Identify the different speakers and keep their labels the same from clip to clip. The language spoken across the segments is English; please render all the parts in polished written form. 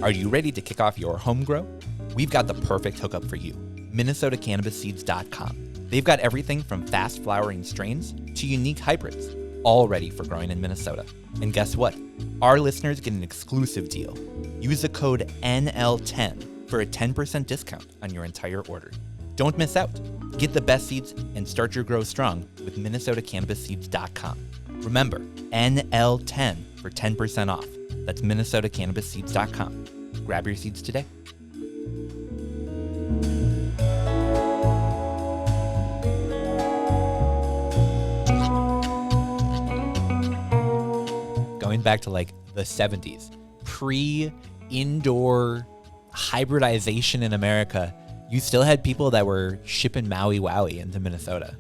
Speaker 1: Are you ready to kick off your home grow? We've got the perfect hookup for you, MinnesotaCannabisSeeds.com. They've got everything from fast flowering strains to unique hybrids, all ready for growing in Minnesota. And guess what? Our listeners get an exclusive deal. Use the code NL10 for a 10% discount on your entire order. Don't miss out. Get the best seeds and start your grow strong with MinnesotaCannabisSeeds.com. Remember, NL10 for 10% off. That's MinnesotaCannabisSeeds.com. Grab your seeds today. Going back to like the 70s, pre-indoor hybridization in America, you still had people that were shipping Maui Wowie into Minnesota.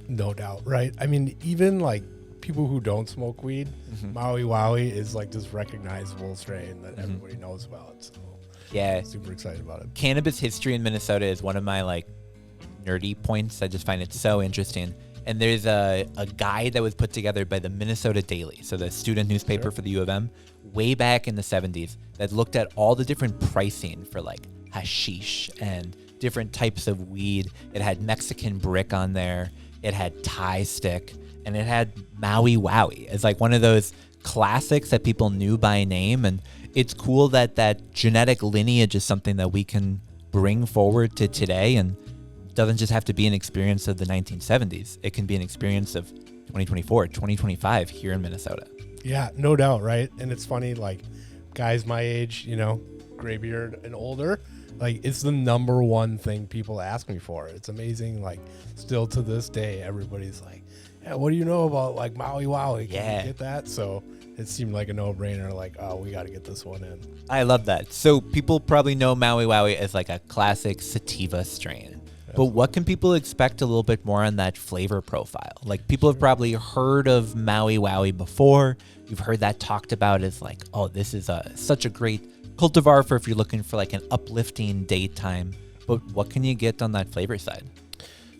Speaker 2: No doubt, right? I mean, even like people who don't smoke weed, Maui Wowie is like this recognizable strain that everybody knows about. So
Speaker 1: yeah,
Speaker 2: super excited about it.
Speaker 1: Cannabis history in Minnesota is one of my like nerdy points. I just find it so interesting. And there's a guide that was put together by the Minnesota Daily, so the student newspaper for the U of M, way back in the 70s, that looked at all the different pricing for like hashish and different types of weed. It had Mexican brick on there. It had Thai stick, and it had Maui Wowie as like one of those classics that people knew by name. And it's cool that that genetic lineage is something that we can bring forward to today, and doesn't just have to be an experience of the 1970s. It can be an experience of 2024, 2025 here in Minnesota.
Speaker 2: Yeah, no doubt, right? And it's funny, like guys my age, you know, gray beard and older, like it's the number one thing people ask me for. It's amazing. Like still to this day, everybody's like, yeah, what do you know about like Maui Wowie? Can you get that? So it seemed like a no-brainer, like, oh, we got to get this one in.
Speaker 1: I love that. So people probably know Maui Wowie as like a classic sativa strain. But what can people expect a little bit more on that flavor profile? Like people have probably heard of Maui Wowie before. You've heard that talked about as like, oh, this is such a great cultivar for if you're looking for like an uplifting daytime. But what can you get on that flavor side?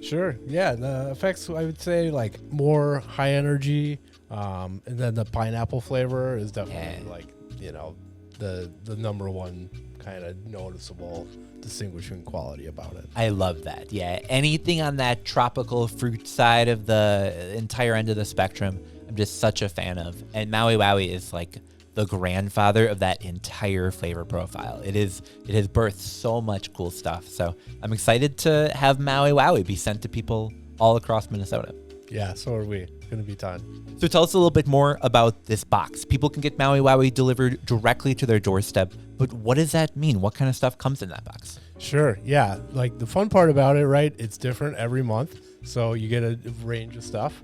Speaker 2: Sure. Yeah. The effects, I would say, like more high energy. And then the pineapple flavor is definitely like, you know, the number one kind of noticeable distinguishing quality about it.
Speaker 1: I love that. Yeah. Anything on that tropical fruit side of the entire end of the spectrum, I'm just such a fan of. And Maui Wowie is like the grandfather of that entire flavor profile. It has birthed so much cool stuff. So I'm excited to have Maui Wowie be sent to people all across Minnesota.
Speaker 2: Yeah, so are we. It's going to be time.
Speaker 1: So tell us a little bit more about this box. People can get Maui Wowie delivered directly to their doorstep, but what does that mean? What kind of stuff comes in that box?
Speaker 2: Sure. Yeah. Like the fun part about it, right? It's different every month. So you get a range of stuff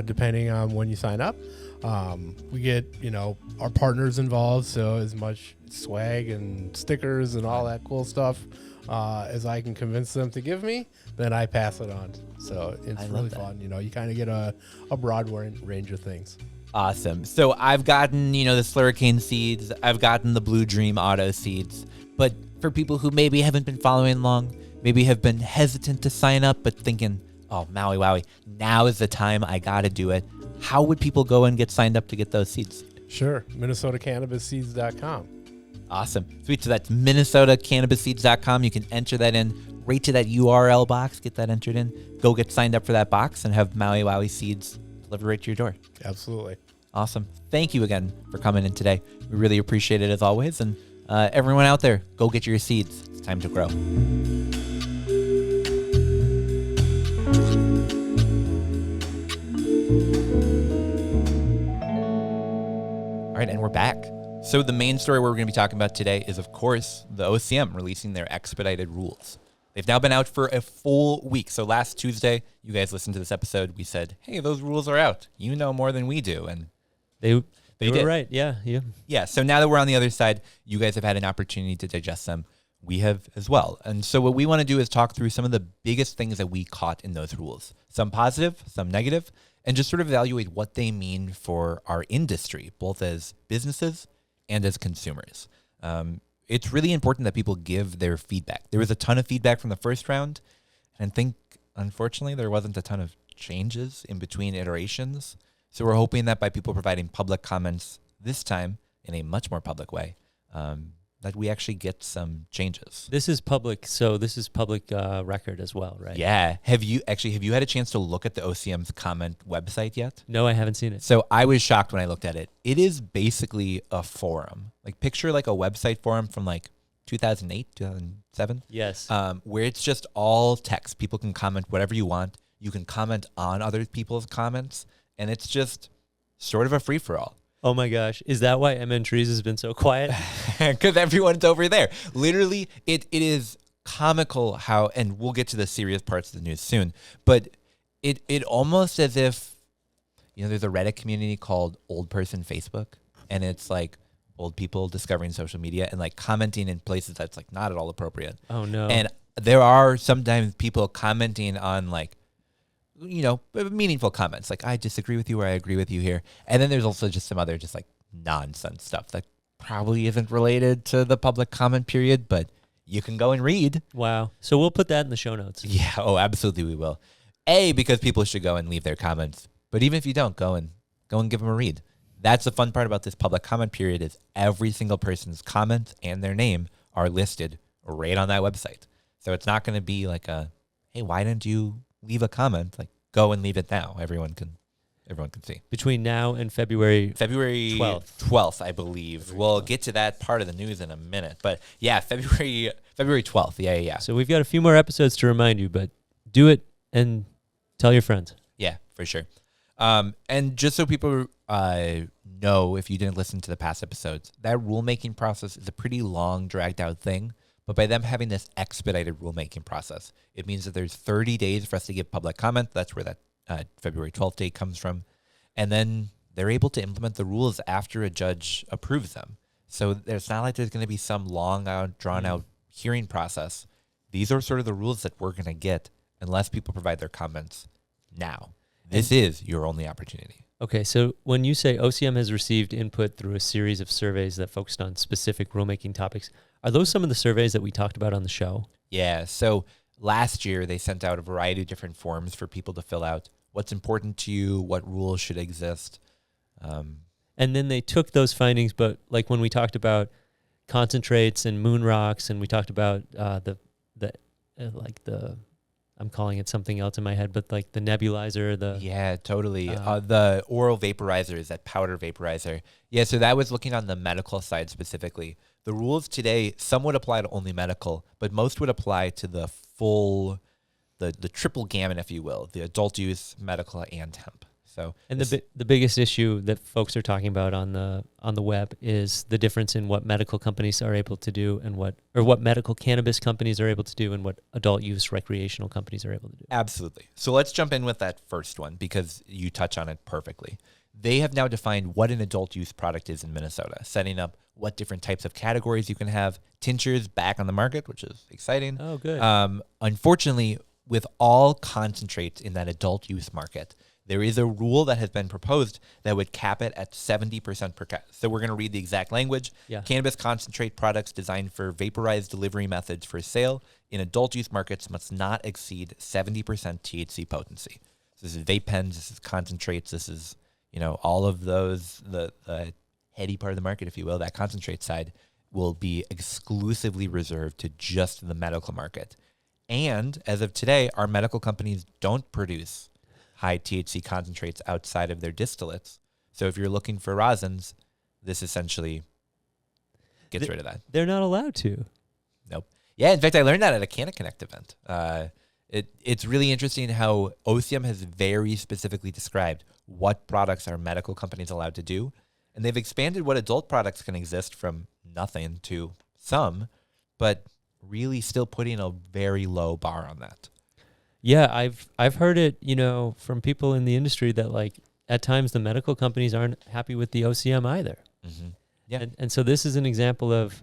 Speaker 2: depending on when you sign up. We get, you know, our partners involved. So as much swag and stickers and all that cool stuff as I can convince them to give me, then I pass it on. So it's really fun. You know, you kind of get a broad range of things.
Speaker 1: Awesome. So I've gotten, you know, the Slurricane seeds. I've gotten the Blue Dream Auto seeds. But for people who maybe haven't been following along, maybe have been hesitant to sign up, but thinking, oh, Maui Wowie, now is the time. I got to do it. How would people go and get signed up to get those seeds?
Speaker 2: Sure. MinnesotaCannabisSeeds.com.
Speaker 1: Awesome. Sweet. So that's MinnesotaCannabisSeeds.com. You can enter that in right to that URL box. Get that entered in. Go get signed up for that box and have Maui Wowie seeds delivered right to your door.
Speaker 2: Absolutely.
Speaker 1: Awesome. Thank you again for coming in today. We really appreciate it as always. And everyone out there, go get your seeds. It's time to grow. All right, and we're back. So the main story we're going to be talking about today is, of course, the OCM releasing their expedited rules. They've now been out for a full week. So last Tuesday, you guys listened to this episode. We said, hey, those rules are out. You know more than we do. And they
Speaker 3: were right. Yeah.
Speaker 1: Yeah. So now that we're on the other side, you guys have had an opportunity to digest them. We have as well. And so what we want to do is talk through some of the biggest things that we caught in those rules. Some positive, some negative, and just sort of evaluate what they mean for our industry, both as businesses and as consumers. It's really important that people give their feedback. There was a ton of feedback from the first round, and I think, unfortunately, there wasn't a ton of changes in between iterations. So we're hoping that by people providing public comments this time in a much more public way, that that we actually get some changes.
Speaker 3: This is public, so this is public record as well, right?
Speaker 1: Yeah. Have you had a chance to look at the OCM's comment website yet?
Speaker 3: No, I haven't seen it.
Speaker 1: So I was shocked when I looked at it. It is basically a forum. Like picture like a website forum from like 2008, 2007.
Speaker 3: Yes.
Speaker 1: Where it's just all text. People can comment whatever you want. You can comment on other people's comments, and it's just sort of a free-for-all.
Speaker 3: Oh my gosh. Is that why MN Trees has been so quiet?
Speaker 1: Because everyone's over there. Literally, it is comical how, and we'll get to the serious parts of the news soon, but it almost as if, there's a Reddit community called Old Person Facebook, and it's like old people discovering social media and like commenting in places that's like not at all appropriate.
Speaker 3: Oh no.
Speaker 1: And there are sometimes people commenting on like, meaningful comments. Like, I disagree with you or I agree with you here. And then there's also just some other just like nonsense stuff that probably isn't related to the public comment period, but you can go and read.
Speaker 3: Wow. So we'll put that in the show notes.
Speaker 1: Yeah. Oh, absolutely. We will. Because people should go and leave their comments. But even if you don't, go and give them a read. That's the fun part about this public comment period is every single person's comments and their name are listed right on that website. So it's not going to be like hey, why didn't you leave a comment? Like, go and leave it now. Everyone can see.
Speaker 3: Between now and February
Speaker 1: 12th, I believe. We'll get to that part of the news in a minute. But yeah, February 12th. Yeah.
Speaker 3: So we've got a few more episodes to remind you, but do it and tell your friends.
Speaker 1: Yeah, for sure. And just so people know, if you didn't listen to the past episodes, that rulemaking process is a pretty long, dragged out thing. But by them having this expedited rulemaking process, it means that there's 30 days for us to give public comment. That's where that February 12th date comes from. And then they're able to implement the rules after a judge approves them. So it's not like there's going to be some long out, drawn out hearing process. These are sort of the rules that we're going to get unless people provide their comments now. This is your only opportunity.
Speaker 3: Okay, so when you say OCM has received input through a series of surveys that focused on specific rulemaking topics, are those some of the surveys that we talked about on the show?
Speaker 1: Yeah, so last year they sent out a variety of different forms for people to fill out. What's important to you? What rules should exist?
Speaker 3: And then they took those findings, but like when we talked about concentrates and moon rocks, and we talked about I'm calling it something else in my head, but like the nebulizer,
Speaker 1: Yeah, totally. The oral vaporizer is that powder vaporizer. Yeah, so that was looking on the medical side specifically. The rules today, some would apply to only medical, but most would apply to the full, the triple gamut, if you will, the adult use, medical, and hemp. So,
Speaker 3: and the biggest issue that folks are talking about on the web is the difference in what medical companies are able to do and what medical cannabis companies are able to do and what adult use recreational companies are able to do.
Speaker 1: Absolutely. So let's jump in with that first one because you touch on it perfectly. They have now defined what an adult use product is in Minnesota, setting up what different types of categories you can have. Tinctures back on the market, which is exciting.
Speaker 3: Oh, good.
Speaker 1: Unfortunately, with all concentrates in that adult use market, there is a rule that has been proposed that would cap it at 70% per cat. So we're going to read the exact language.
Speaker 3: Yeah.
Speaker 1: Cannabis concentrate products designed for vaporized delivery methods for sale in adult use markets must not exceed 70% THC potency. So this is vape pens, this is concentrates, this is, all of those, the heady part of the market, if you will, that concentrate side will be exclusively reserved to just the medical market. And as of today, our medical companies don't produce high THC concentrates outside of their distillates. So if you're looking for rosins, this essentially gets rid of that.
Speaker 3: They're not allowed to.
Speaker 1: Nope. Yeah, in fact, I learned that at a Canna Connect event. It's really interesting how OCM has very specifically described what products are medical companies allowed to do. And they've expanded what adult products can exist from nothing to some, but really still putting a very low bar on that.
Speaker 3: Yeah, I've heard it, from people in the industry that like at times the medical companies aren't happy with the OCM either.
Speaker 1: Mm-hmm. Yeah.
Speaker 3: And so this is an example of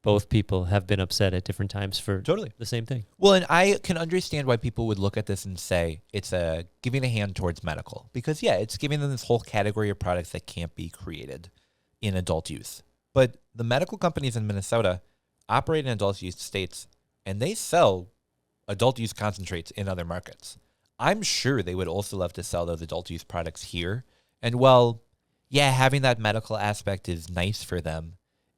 Speaker 3: both people have been upset at different times for the same thing.
Speaker 1: Well, and I can understand why people would look at this and say it's giving a hand towards medical because, yeah, it's giving them this whole category of products that can't be created in adult use. But the medical companies in Minnesota operate in adult use states, and they sell adult use concentrates in other markets. I'm sure they would also love to sell those adult use products here. And while, yeah, having that medical aspect is nice for them,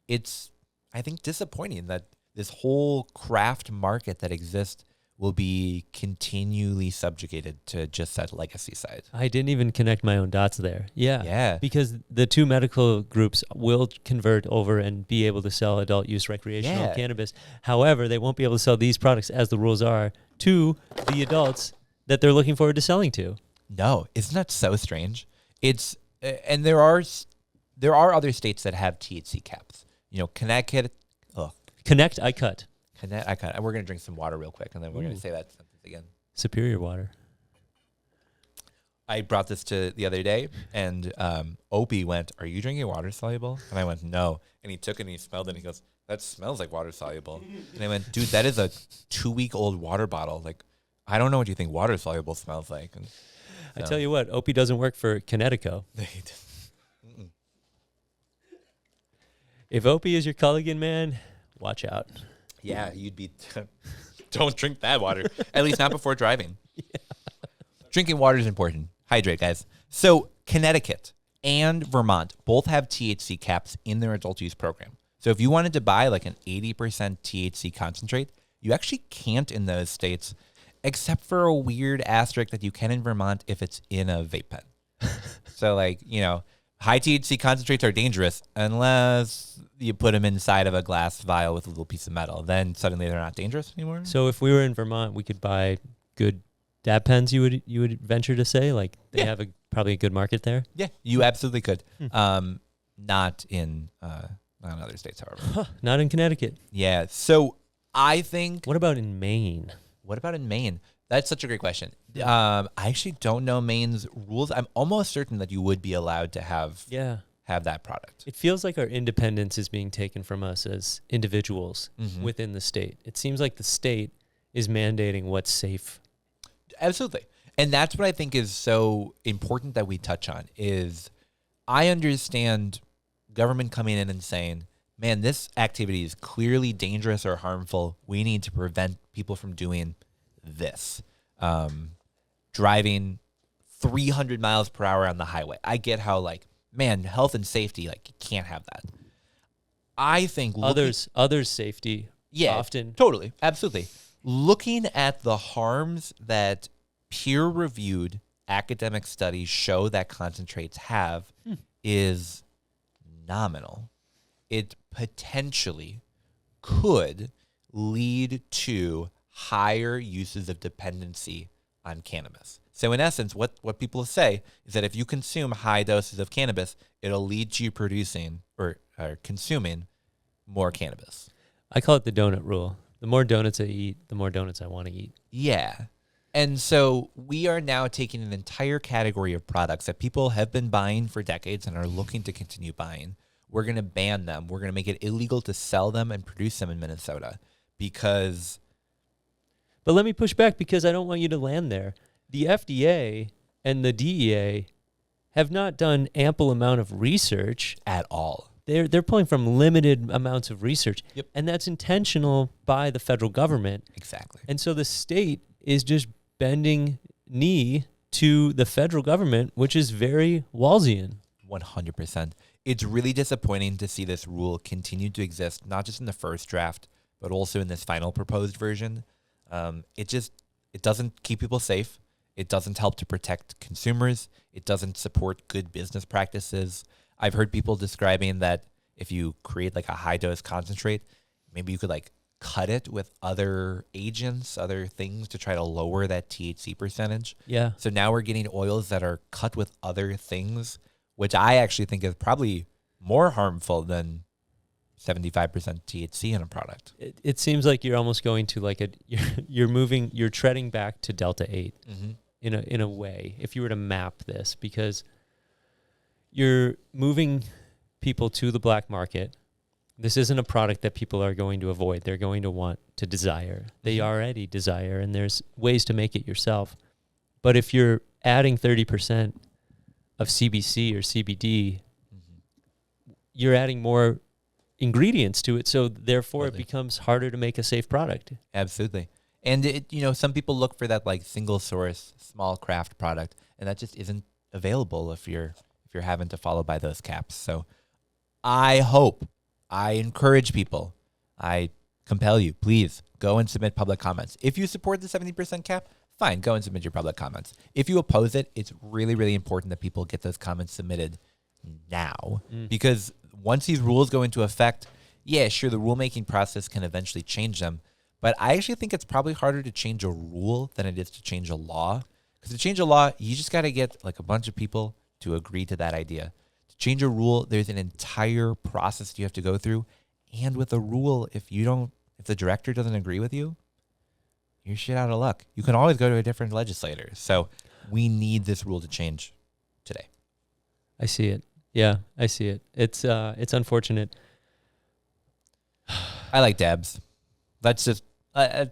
Speaker 1: it's I think, disappointing that this whole craft market that exists will be continually subjugated to just that legacy side.
Speaker 3: I didn't even connect my own dots there. Yeah.
Speaker 1: Yeah.
Speaker 3: Because the two medical groups will convert over and be able to sell adult use recreational
Speaker 1: Yeah.
Speaker 3: cannabis. However, they won't be able to sell these products as the rules are to the adults that they're looking forward to selling to.
Speaker 1: No, isn't that so strange? It's and there are other states that have THC caps. You know, Connecticut.
Speaker 3: Connect, I cut.
Speaker 1: We're gonna drink some water real quick, and then we're
Speaker 3: Ooh.
Speaker 1: gonna say that sentence again.
Speaker 3: Superior water.
Speaker 1: I brought this to the other day, and Opie went, "Are you drinking water soluble?" And I went, "No." And he took it and he smelled it, and he goes, "That smells like water soluble." And I went, "Dude, that is a 2-week-old water bottle. Like, I don't know what you think water soluble smells like." And
Speaker 3: I tell you what, Opie doesn't work for Connecticut. If Opie is your Culligan man, watch out.
Speaker 1: Yeah, you'd be. Don't drink that water. At least not before driving. Yeah. Drinking water is important. Hydrate, guys. So Connecticut and Vermont both have THC caps in their adult use program. So if you wanted to buy like an 80% THC concentrate, you actually can't in those states, except for a weird asterisk that you can in Vermont if it's in a vape pen. So like, you know, high THC concentrates are dangerous unless you put them inside of a glass vial with a little piece of metal. Then suddenly they're not dangerous anymore.
Speaker 3: So if we were in Vermont, we could buy good dab pens. You would venture to say, like they have probably a good market there.
Speaker 1: Yeah, you absolutely could. Not in other states, however.
Speaker 3: Not in Connecticut.
Speaker 1: Yeah. So I think.
Speaker 3: What about in Maine?
Speaker 1: What about in Maine? That's such a great question. I actually don't know Maine's rules. I'm almost certain that you would be allowed to have that product.
Speaker 3: It feels like our independence is being taken from us as individuals within the state. It seems like the state is mandating what's safe.
Speaker 1: Absolutely. And that's what I think is so important that we touch on is I understand government coming in and saying, man, this activity is clearly dangerous or harmful. We need to prevent people from doing this. Driving 300 miles per hour on the highway. I get how, like, man, health and safety, like, you can't have that. I think
Speaker 3: Others' safety often.
Speaker 1: Totally. Absolutely. Looking at the harms that peer-reviewed academic studies show that concentrates have is nominal. It potentially could lead to higher uses of dependency on cannabis. So in essence, what people say is that if you consume high doses of cannabis, it'll lead to you producing or consuming more cannabis.
Speaker 3: I call it the donut rule. The more donuts I eat, the more donuts I want to eat.
Speaker 1: Yeah. And so we are now taking an entire category of products that people have been buying for decades and are looking to continue buying. We're going to ban them. We're going to make it illegal to sell them and produce them in Minnesota because...
Speaker 3: But let me push back because I don't want you to land there. The FDA and the DEA have not done ample amount of research
Speaker 1: at all.
Speaker 3: They're pulling from limited amounts of research.
Speaker 1: Yep.
Speaker 3: And that's intentional by the federal government.
Speaker 1: Exactly.
Speaker 3: And so the state is just bending knee to the federal government, which is very Wallsian.
Speaker 1: 100%. It's really disappointing to see this rule continue to exist, not just in the first draft, but also in this final proposed version. It doesn't keep people safe. It doesn't help to protect consumers. It doesn't support good business practices. I've heard people describing that if you create like a high dose concentrate, maybe you could like cut it with other agents, other things to try to lower that THC percentage.
Speaker 3: Yeah.
Speaker 1: So now we're getting oils that are cut with other things, which I actually think is probably more harmful than 75% THC in a product.
Speaker 3: It seems like you're almost going to like you're treading back to Delta 8 in a way, if you were to map this, because you're moving people to the black market. This isn't a product that people are going to avoid. They're going to want to desire. They already desire, and there's ways to make it yourself. But if you're adding 30% of CBC or CBD, you're adding more ingredients to it, so therefore it becomes harder to make a safe product.
Speaker 1: Absolutely. And some people look for that like single source, small craft product, and that just isn't available if you're having to follow by those caps. So I hope I encourage people, I compel you, please go and submit public comments. If you support the 70% cap, fine, go and submit your public comments. If you oppose it, it's really, really important that people get those comments submitted now, because once these rules go into effect, yeah, sure, the rulemaking process can eventually change them. But I actually think it's probably harder to change a rule than it is to change a law. Because to change a law, you just got to get like a bunch of people to agree to that idea. To change a rule, there's an entire process you have to go through. And with a rule, if the director doesn't agree with you, you're shit out of luck. You can always go to a different legislator. So we need this rule to change today.
Speaker 3: I see it. Yeah, I see it. It's unfortunate.
Speaker 1: I like dabs. That's just, I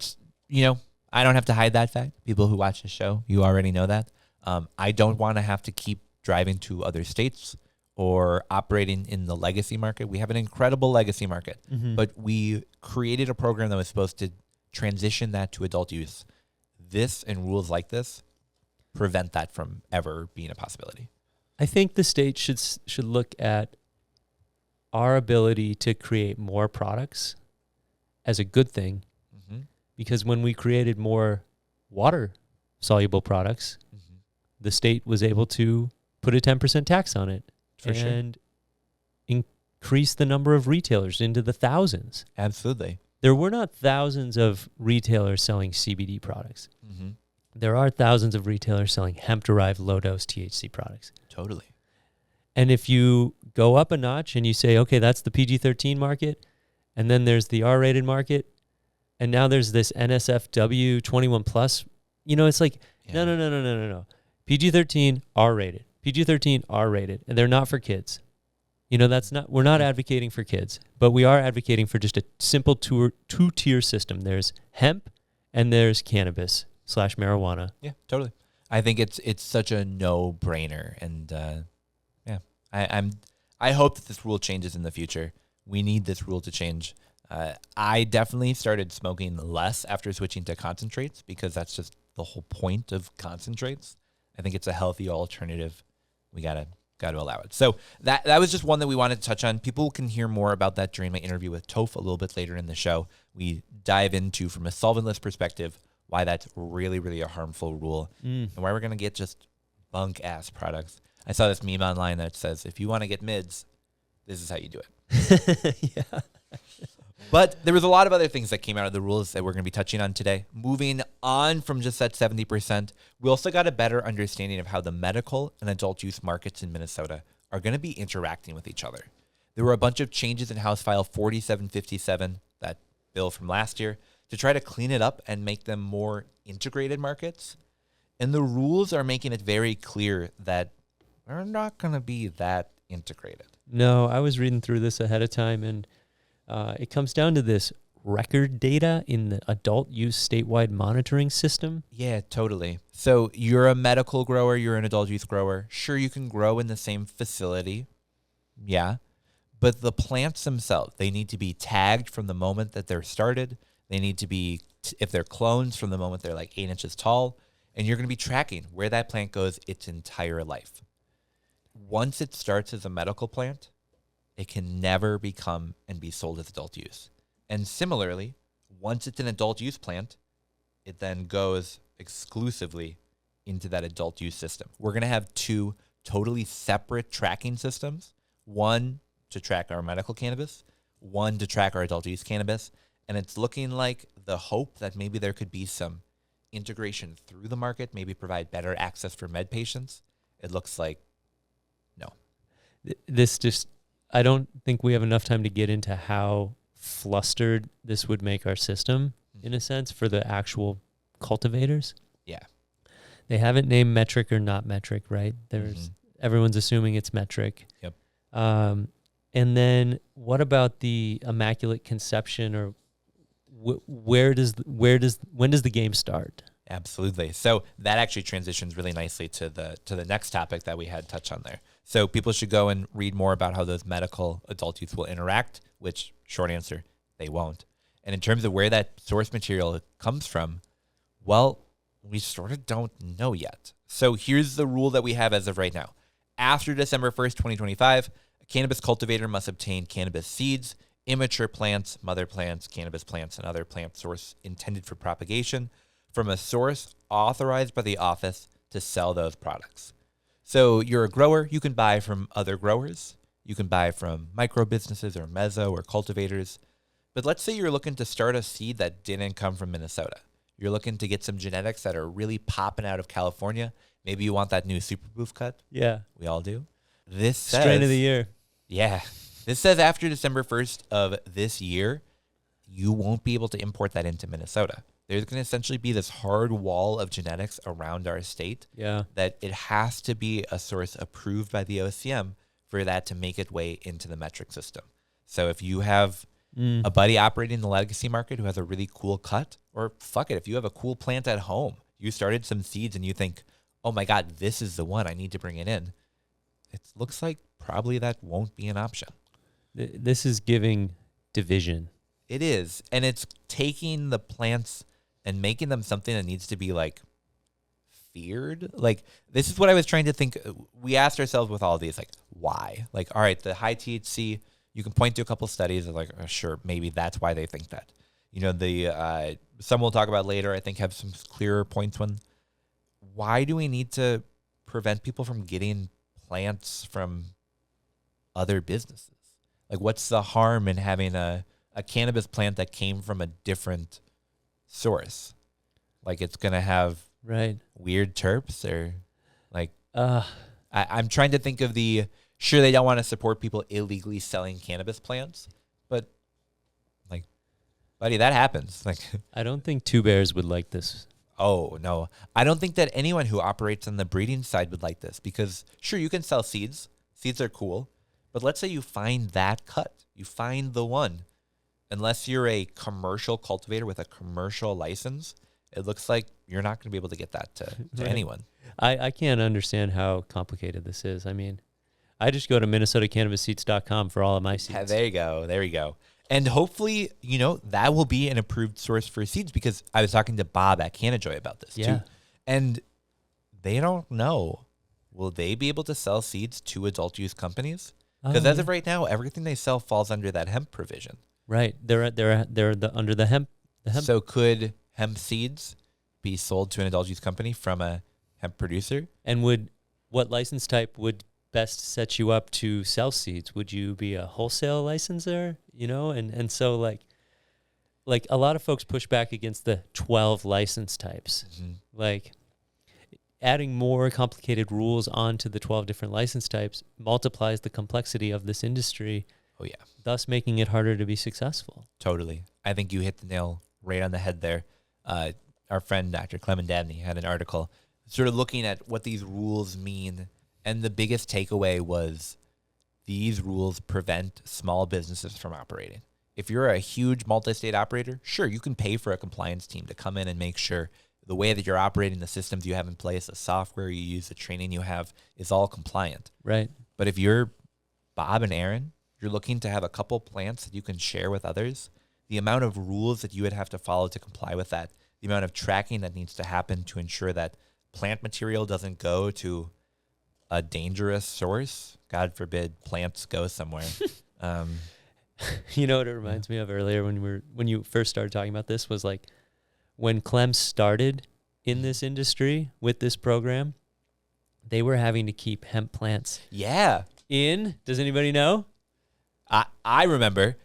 Speaker 1: don't have to hide that fact. People who watch the show, you already know that. I don't want to have to keep driving to other states or operating in the legacy market. We have an incredible legacy market, but we created a program that was supposed to transition that to adult use. This and rules like this prevent that from ever being a possibility.
Speaker 3: I think the state should look at our ability to create more products as a good thing, because when we created more water-soluble products, the state was able to put a 10% tax on it and increase the number of retailers into the thousands.
Speaker 1: Absolutely.
Speaker 3: There were not thousands of retailers selling CBD products. There are thousands of retailers selling hemp-derived low-dose THC products.
Speaker 1: Totally.
Speaker 3: And if you go up a notch and you say, okay, that's the PG-13 market, and then there's the R-rated market, and now there's this NSFW 21 plus, it's like, no. PG-13, R-rated. PG-13, R-rated. And they're not for kids. We're not advocating for kids, but we are advocating for just a simple two-tier system. There's hemp and there's cannabis/marijuana.
Speaker 1: Yeah, totally. I think it's such a no-brainer. And I hope that this rule changes in the future. We need this rule to change. I definitely started smoking less after switching to concentrates, because that's just the whole point of concentrates. I think it's a healthy alternative. We gotta allow it. So that was just one that we wanted to touch on. People can hear more about that during my interview with Toph a little bit later in the show. We dive into, from a solventless perspective, why that's really, really a harmful rule, and why we're gonna get just bunk ass products. I saw this meme online that says, if you want to get mids, this is how you do it.
Speaker 3: Yeah.
Speaker 1: But there was a lot of other things that came out of the rules that we're going to be touching on today. Moving on from just that 70%, we also got a better understanding of how the medical and adult use markets in Minnesota are going to be interacting with each other. There were a bunch of changes in House File 4757, that bill from last year, to try to clean it up and make them more integrated markets. And the rules are making it very clear that they're not going to be that integrated.
Speaker 3: No, I was reading through this ahead of time, and it comes down to this record data in the adult use statewide monitoring system.
Speaker 1: Yeah, totally. So you're a medical grower, you're an adult use grower. Sure, you can grow in the same facility. Yeah. But the plants themselves, they need to be tagged from the moment that they're started. They need to be, if they're clones, from the moment they're like 8 inches tall. And you're going to be tracking where that plant goes its entire life. Once it starts as a medical plant, it can never become and be sold as adult use. And similarly, once it's an adult use plant, it then goes exclusively into that adult use system. We're going to have 2 totally separate tracking systems, one to track our medical cannabis, one to track our adult use cannabis. And it's looking like the hope that maybe there could be some integration through the market, maybe provide better access for med patients. It looks like no.
Speaker 3: I don't think we have enough time to get into how flustered this would make our system, in a sense, for the actual cultivators.
Speaker 1: Yeah.
Speaker 3: They haven't named metric or not metric, right? Everyone's assuming it's metric.
Speaker 1: Yep.
Speaker 3: And then what about the Immaculate Conception, or when does the game start?
Speaker 1: Absolutely. So that actually transitions really nicely to the next topic that we had touched on there. So people should go and read more about how those medical adult use will interact, which, short answer, they won't. And in terms of where that source material comes from, well, we sort of don't know yet. So here's the rule that we have as of right now. After December 1st, 2025, a A cannabis cultivator must obtain cannabis seeds, immature plants, mother plants, cannabis plants, and other plant source intended for propagation from a source authorized by the office to sell those products. So you're a grower, you can buy from other growers. You can buy from micro businesses or mezzo or cultivators. But let's say you're looking to start a seed that didn't come from Minnesota. You're looking to get some genetics that are really popping out of California. Maybe you want that new super boof cut.
Speaker 3: Yeah.
Speaker 1: We all do. This says,
Speaker 3: Strain of the year.
Speaker 1: Yeah. This says after December 1st of this year, you won't be able to import that into Minnesota. There's going to essentially be this hard wall of genetics around our state that it has to be a source approved by the OCM for that to make its way into the metric system. So if you have a buddy operating in the legacy market who has a really cool cut, or fuck it, if you have a cool plant at home, you started some seeds and you think, oh my God, this is the one, I need to bring it in. It looks like probably that won't be an option.
Speaker 3: This is giving division.
Speaker 1: It is. And it's taking the plants and making them something that needs to be like feared. Like, this is what I was trying to think. We asked ourselves with all of these, like, why? Like, all right, the high THC, you can point to a couple studies of like, oh, sure, maybe that's why they think that. You know, the some we'll talk about later, I think, have some clearer points. Why do we need to prevent people from getting plants from other businesses? Like, what's the harm in having a cannabis plant that came from a different source? Like, it's going to have weird terps or like, I'm trying to think of sure, they don't want to support people illegally selling cannabis plants, but like, buddy, that happens. Like,
Speaker 3: I don't think Two Bears would like this.
Speaker 1: Oh, no. I don't think that anyone who operates on the breeding side would like this because, sure, you can sell seeds. Seeds are cool. But let's say you find that cut. You find the one. Unless you're a commercial cultivator with a commercial license, it looks like you're not going to be able to get that to anyone.
Speaker 3: I can't understand how complicated this is. I mean, I just go to MinnesotaCannabisSeeds.com for all of my seeds.
Speaker 1: Yeah, there you go. There you go. And hopefully, you know, that will be an approved source for seeds because I was talking to Bob at Cannajoy about this too. And they don't know. Will they be able to sell seeds to adult use companies? Because as of right now, everything they sell falls under that hemp provision.
Speaker 3: Right. They're under the hemp.
Speaker 1: So could hemp seeds be sold to an adult use company from a hemp producer?
Speaker 3: And what license type would best set you up to sell seeds? Would you be a wholesale licensor? You know, and so like a lot of folks push back against the 12 license types. Mm-hmm. Like, adding more complicated rules onto the 12 different license types multiplies the complexity of this industry.
Speaker 1: Oh, yeah.
Speaker 3: Thus making it harder to be successful.
Speaker 1: Totally. I think you hit the nail right on the head there. Our friend, Dr. Clement Dabney, had an article sort of looking at what these rules mean. And the biggest takeaway was these rules prevent small businesses from operating. If you're a huge multi-state operator, sure, you can pay for a compliance team to come in and make sure the way that you're operating, the systems you have in place, the software you use, the training you have is all compliant.
Speaker 3: Right.
Speaker 1: But if you're Bob and Aaron, you're looking to have a couple plants that you can share with others, the amount of rules that you would have to follow to comply with that, the amount of tracking that needs to happen to ensure that plant material doesn't go to a dangerous source. God forbid plants go somewhere.
Speaker 3: You know what it reminds me of earlier when you first started talking about this was like when Clem started in this industry with this program, they were having to keep hemp plants.
Speaker 1: Yeah.
Speaker 3: Does anybody know?
Speaker 1: I remember.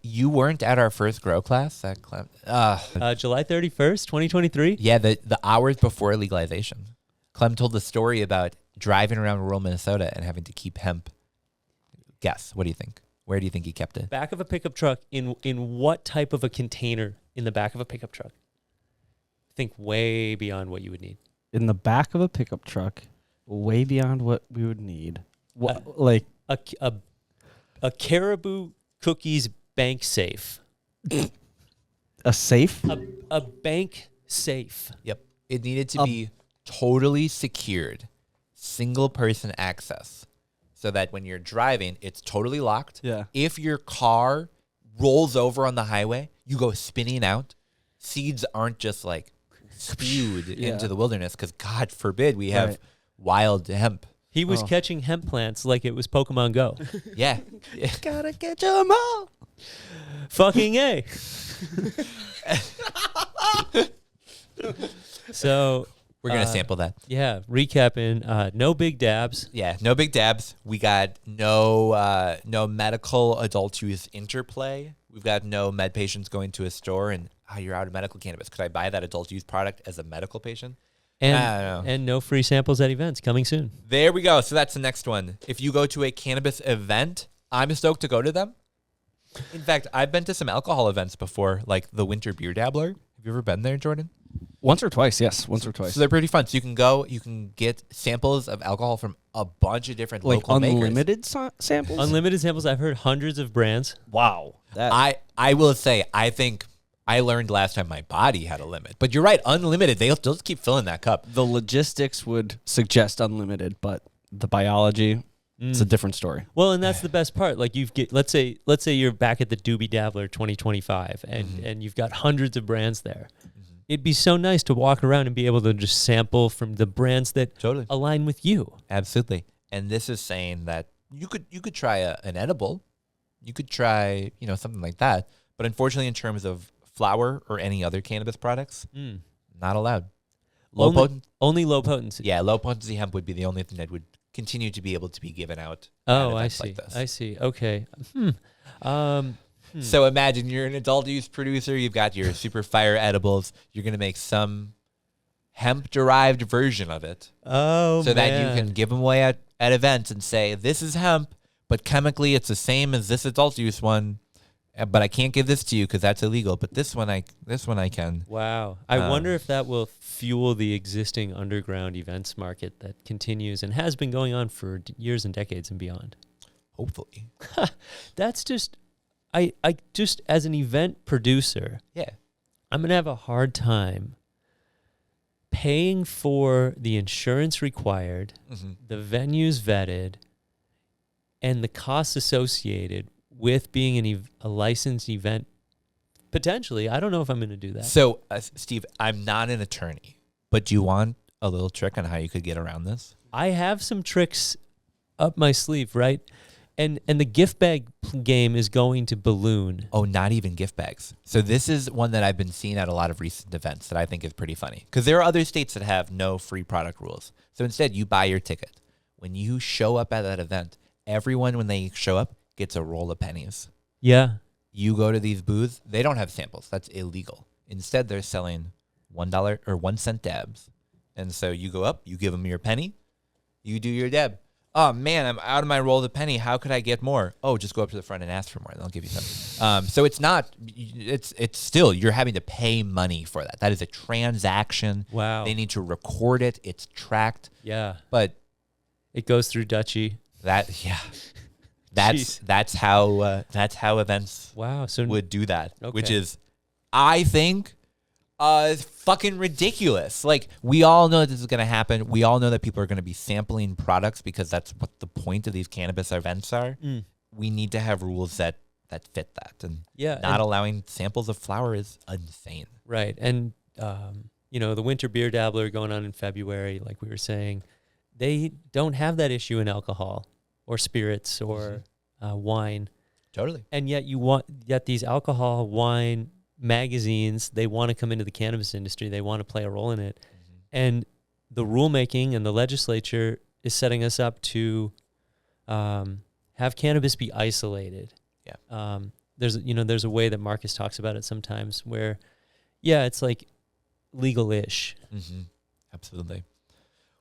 Speaker 1: You weren't at our first grow class at Clem?
Speaker 3: July 31st, 2023?
Speaker 1: Yeah, the hours before legalization. Clem told the story about driving around rural Minnesota and having to keep hemp. Guess, what do you think? Where do you think he kept it?
Speaker 3: Back of a pickup truck. In what type of a container in the back of a pickup truck? Think way beyond what you would need.
Speaker 4: In the back of a pickup truck, way beyond what we would need.
Speaker 3: Like a Caribou Cookies bank safe.
Speaker 4: A safe?
Speaker 3: A bank safe.
Speaker 1: Yep. It needed to be totally secured, single person access, so that when you're driving, it's totally locked.
Speaker 4: Yeah.
Speaker 1: If your car rolls over on the highway, you go spinning out. Seeds aren't just like spewed into the wilderness because God forbid we have wild hemp
Speaker 3: He was
Speaker 4: Oh.
Speaker 3: catching hemp plants like it was Pokemon Go.
Speaker 1: Yeah.
Speaker 4: Gotta catch 'em all.
Speaker 3: Fucking A. So
Speaker 1: We're going to sample that.
Speaker 3: yeah, recapping, no big dabs.
Speaker 1: Yeah, no big dabs. We got no medical adult use interplay. We've got no med patients going to a store and you're out of medical cannabis. Could I buy that adult use product as a medical patient? I don't know.
Speaker 3: And no free samples at events coming soon.
Speaker 1: There we go. So that's the next one. If you go to a cannabis event, I'm stoked to go to them. In fact, I've been to some alcohol events before, like the Winter Beer Dabbler. Have you ever been there, Jordan?
Speaker 4: Once or twice, yes. Once or twice.
Speaker 1: So they're pretty fun. So you can go, you can get samples of alcohol from a bunch of different
Speaker 4: Like
Speaker 1: local makers.
Speaker 4: unlimited samples?
Speaker 3: Unlimited samples. I've heard hundreds of brands.
Speaker 4: Wow. That
Speaker 1: I will say, I think I learned last time my body had a limit. But you're right, unlimited. They'll just keep filling that cup.
Speaker 4: the logistics would suggest unlimited, but the biology, it's a different story.
Speaker 3: Well, and that's the best part. Like let's say you're back at the Doobie Dabbler 2025 and you've got hundreds of brands there. It'd be so nice to walk around and be able to just sample from the brands that
Speaker 1: Totally.
Speaker 3: align with you.
Speaker 1: Absolutely. And this is saying that you could try an edible. You could try, something like that. But unfortunately, in terms of flower or any other cannabis products, not allowed.
Speaker 3: Only low potency.
Speaker 1: Yeah, low potency hemp would be the only thing that would continue to be able to be given out.
Speaker 3: Oh,
Speaker 1: at
Speaker 3: I
Speaker 1: events
Speaker 3: see.
Speaker 1: like this.
Speaker 3: I see. Okay.
Speaker 1: So imagine you're an adult use producer. You've got your super fire edibles. You're going to make some hemp derived version of it.
Speaker 3: Oh,
Speaker 1: so that
Speaker 3: man.
Speaker 1: you can give them away at events and say, this is hemp, but chemically it's the same as this adult use one. But I can't give this to you because that's illegal. But this one I can.
Speaker 3: Wow. I wonder if that will fuel the existing underground events market that continues and has been going on for years and decades and beyond.
Speaker 1: Hopefully.
Speaker 3: That's just, I just, as an event producer,
Speaker 1: Yeah.
Speaker 3: I'm going to have a hard time paying for the insurance required, the venues vetted, and the costs associated with being a licensed event. Potentially, I don't know if I'm going to do that.
Speaker 1: So, Steve, I'm not an attorney, but do you want a little trick on how you could get around this?
Speaker 3: I have some tricks up my sleeve, right? And the gift bag game is going to balloon.
Speaker 1: Oh, not even gift bags. So this is one that I've been seeing at a lot of recent events that I think is pretty funny. Because there are other states that have no free product rules. So instead, you buy your ticket. When you show up at that event, everyone, when they show up, gets a roll of pennies.
Speaker 3: Yeah.
Speaker 1: You go to these booths, they don't have samples. That's illegal. Instead, they're selling $1 or 1 cent dabs. And so you go up, you give them your penny, you do your dab. Oh man, I'm out of my roll of the penny. How could I get more? Oh, just go up to the front and ask for more. They'll give you something. So it's not. It's still you're having to pay money for that. That is a transaction.
Speaker 3: Wow.
Speaker 1: They need to record it. It's tracked.
Speaker 3: Yeah.
Speaker 1: But
Speaker 3: It goes through Dutchy.
Speaker 1: that's how events
Speaker 3: Wow. So
Speaker 1: would do that, which
Speaker 3: Okay.
Speaker 1: is, I think, fucking ridiculous. Like, we all know this is going to happen. We all know that people are going to be sampling products because that's what the point of these cannabis events are. We need to have rules that fit that. And not allowing samples of flower is insane.
Speaker 3: Right. And, the Winter Beer Dabbler going on in February, like we were saying, they don't have that issue in alcohol or spirits or wine.
Speaker 1: Totally.
Speaker 3: And yet these alcohol, wine magazines, they want to come into the cannabis industry. They want to play a role in it. And the rulemaking and the legislature is setting us up to have cannabis be isolated.
Speaker 1: Yeah.
Speaker 3: There's a way that Marcus talks about it sometimes where, it's like legal-ish.
Speaker 1: Absolutely.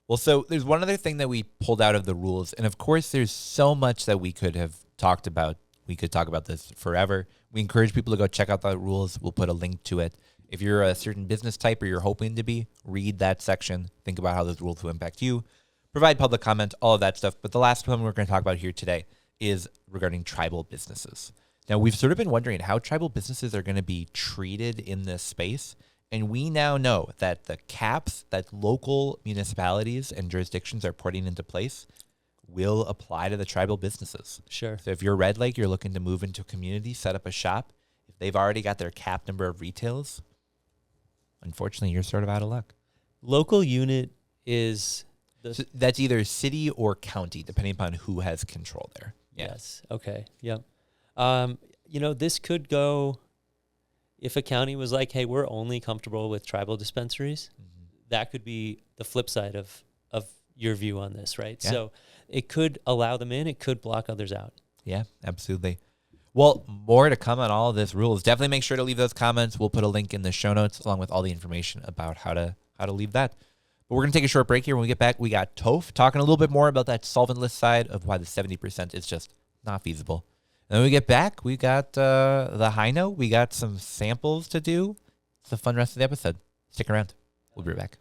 Speaker 1: Well, so there's one other thing that we pulled out of the rules. And of course, there's so much that we could have talked about. We could talk about this forever. We encourage people to go check out the rules. We'll put a link to it. If you're a certain business type or you're hoping to be, read that section. Think about how those rules will impact you. Provide public comment, all of that stuff. But the last one we're going to talk about here today is regarding tribal businesses. Now, we've sort of been wondering how tribal businesses are going to be treated in this space. And we now know that the caps that local municipalities and jurisdictions are putting into place will apply to the tribal businesses.
Speaker 3: Sure.
Speaker 1: So if you're Red Lake, you're looking to move into a community, set up a shop, if they've already got their cap number of retails, unfortunately, you're sort of out of luck.
Speaker 3: Local unit is
Speaker 1: So that's either city or county, depending upon who has control there. Yeah.
Speaker 3: Yes. Okay. Yep. This could go if a county was like, hey, we're only comfortable with tribal dispensaries. That could be the flip side of your view on this, right?
Speaker 1: Yeah.
Speaker 3: So it could allow them in. It could block others out.
Speaker 1: Yeah, absolutely. Well, more to come on all of this rules. Definitely make sure to leave those comments. We'll put a link in the show notes along with all the information about how to leave that. But we're going to take a short break here. When we get back, we got Toph talking a little bit more about that solventless side of why the 70% is just not feasible. And then when we get back, we got the high note. We got some samples to do. It's a fun rest of the episode. Stick around. We'll be right back.